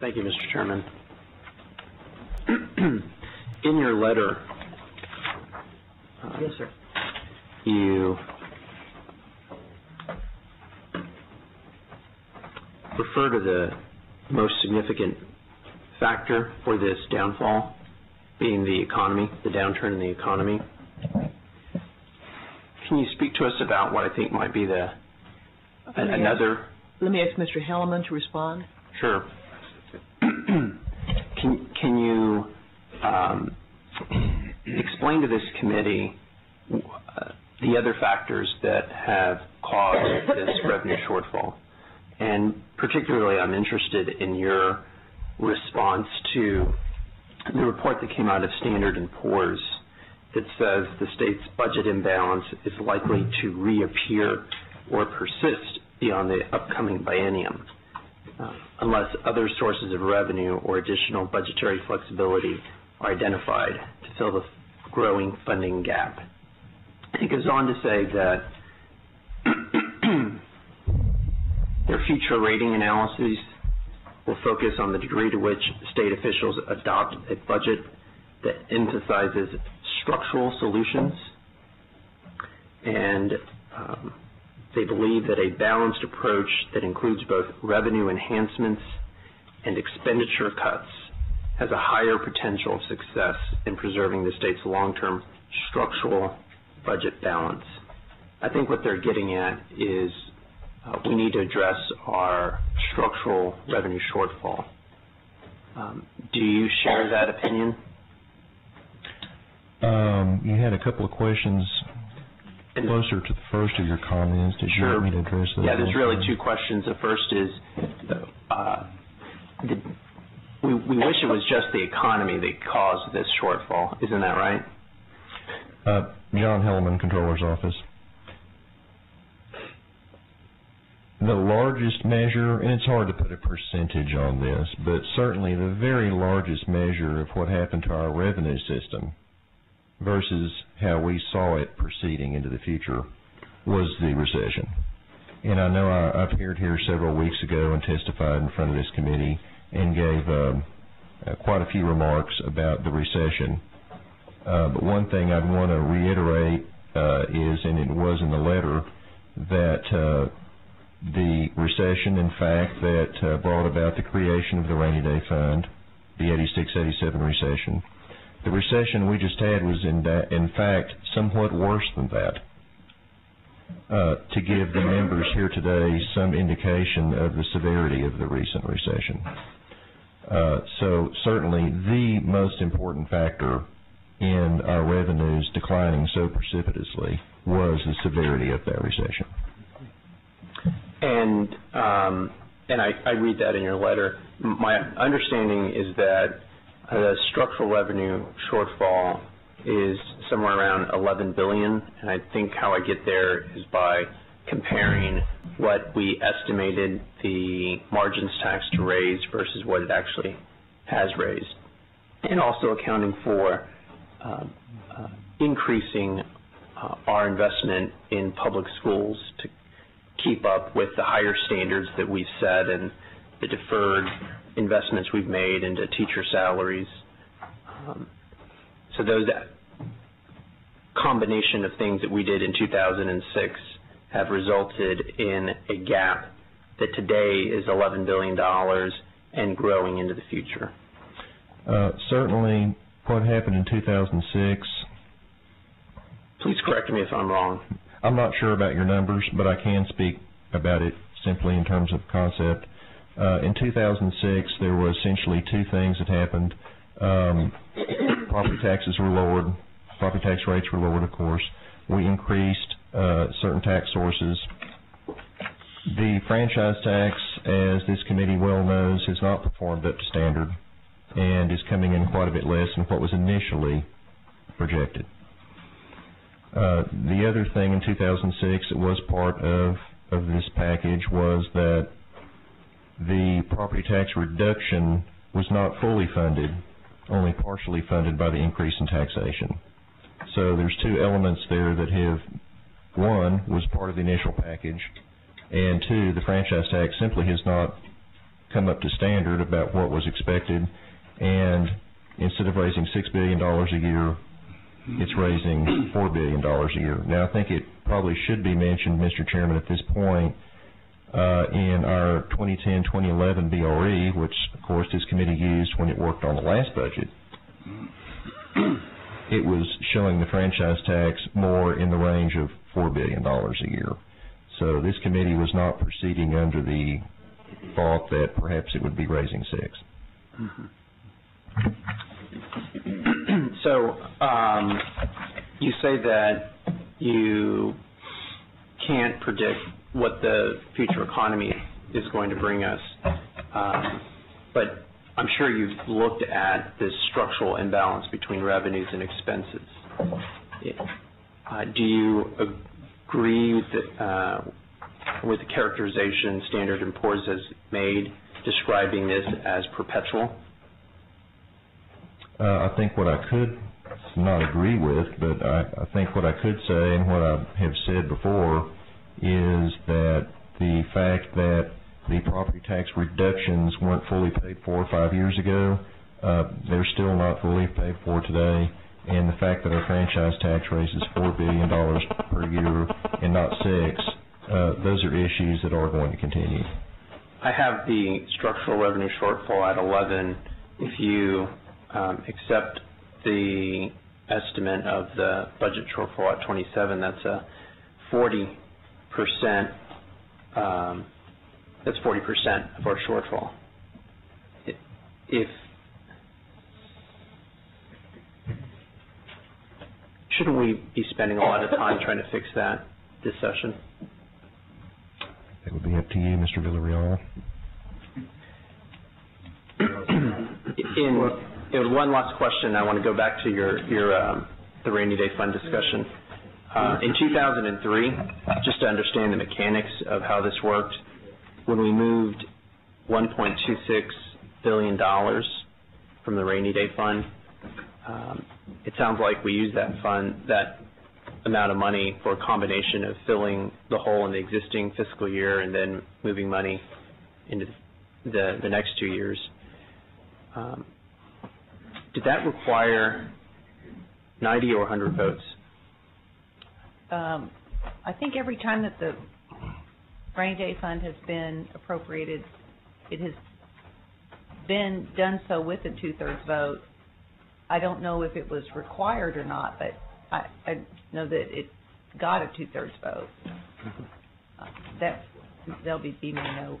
Thank you, Mr. Chairman. In your letter, yes, sir. You refer to the most significant factor for this downfall being the economy, the downturn in the economy. Can you speak to us about what I think might be the another? Let me ask Mr. Hellerman to respond. Sure. Can you explain to this committee the other factors that have caused this revenue shortfall? And particularly, I'm interested in your response to the report that came out of Standard & Poor's that says the state's budget imbalance is likely to reappear or persist beyond the upcoming biennium, unless other sources of revenue or additional budgetary flexibility are identified to fill the growing funding gap. It goes on to say that their future rating analyses will focus on the degree to which state officials adopt a budget that emphasizes structural solutions, and they believe that a balanced approach that includes both revenue enhancements and expenditure cuts has a higher potential of success in preserving the state's long-term structural budget balance. I think what they're getting at is we need to address our structural revenue shortfall. Do you share that opinion? You had a couple of questions closer to the first of your comments. Did you want me to address those? Yeah, there's really two questions. The first is we wish it was just the economy that caused this shortfall. Isn't that right? John Hellerman, Controller's Office. The largest measure, and it's hard to put a percentage on this, but certainly the very largest measure of what happened to our revenue system versus how we saw it proceeding into the future was the recession. And I know I appeared here several weeks ago and testified in front of this committee and gave quite a few remarks about the recession. But one thing I'd want to reiterate is, and it was in the letter, that the recession, in fact, that brought about the creation of the Rainy Day Fund, the 86-87 recession. The recession we just had was, in fact, somewhat worse than that. To give the members here today some indication of the severity of the recent recession. So certainly the most important factor in our revenues declining so precipitously was the severity of that recession. And I read that in your letter. My understanding is that the structural revenue shortfall is somewhere around $11 billion, and I think how I get there is by comparing what we estimated the margins tax to raise versus what it actually has raised, and also accounting for increasing our investment in public schools to keep up with the higher standards that we've set and the deferred investments we've made into teacher salaries. So those combination of things that we did in 2006 have resulted in a gap that today is $11 billion and growing into the future. Certainly what happened in 2006... Please correct me if I'm wrong. I'm not sure about your numbers, but I can speak about it simply in terms of concept. In 2006, there were essentially two things that happened. Property taxes were lowered. Property tax rates were lowered, of course. We increased certain tax sources. The franchise tax, as this committee well knows, has not performed up to standard and is coming in quite a bit less than what was initially projected. The other thing in 2006 that was part of this package was that the property tax reduction was not fully funded, only partially funded by the increase in taxation. So there's two elements there that have, one, was part of the initial package, and two, the franchise tax simply has not come up to standard about what was expected, and instead of raising $6 billion a year, it's raising $4 billion a year. Now, I think it probably should be mentioned, Mr. Chairman, at this point, in our 2010-2011 BRE, which, of course, this committee used when it worked on the last budget, it was showing the franchise tax more in the range of $4 billion a year. So this committee was not proceeding under the thought that perhaps it would be raising $6. So you say that you can't predict what the future economy is going to bring us, but I'm sure you've looked at this structural imbalance between revenues and expenses. Do you agree with the characterization Standard & Poor's has made describing this as perpetual? I think what I could not agree with, but I think what I could say and what I have said before is that the fact that the property tax reductions weren't fully paid for 5 years ago, they're still not fully paid for today, and the fact that our franchise tax raises $4 billion per year and not $6, those are issues that are going to continue. I have the structural revenue shortfall at 11. If you accept the estimate of the budget shortfall at 27, that's a 40%. That's 40% of our shortfall. Shouldn't we be spending a lot of time trying to fix that this session? It would be up to you, Mr. Villarreal. One last question. I want to go back to your the rainy day fund discussion. In 2003, just to understand the mechanics of how this worked, when we moved $1.26 billion from the rainy day fund, it sounds like we used that amount of money for a combination of filling the hole in the existing fiscal year and then moving money into the next 2 years. Did that require 90 or 100 votes? I think every time that the rainy day fund has been appropriated, it has been done so with a 2/3 vote. I don't know if it was required or not, but I know that it got a 2/3 vote. There'll be my note.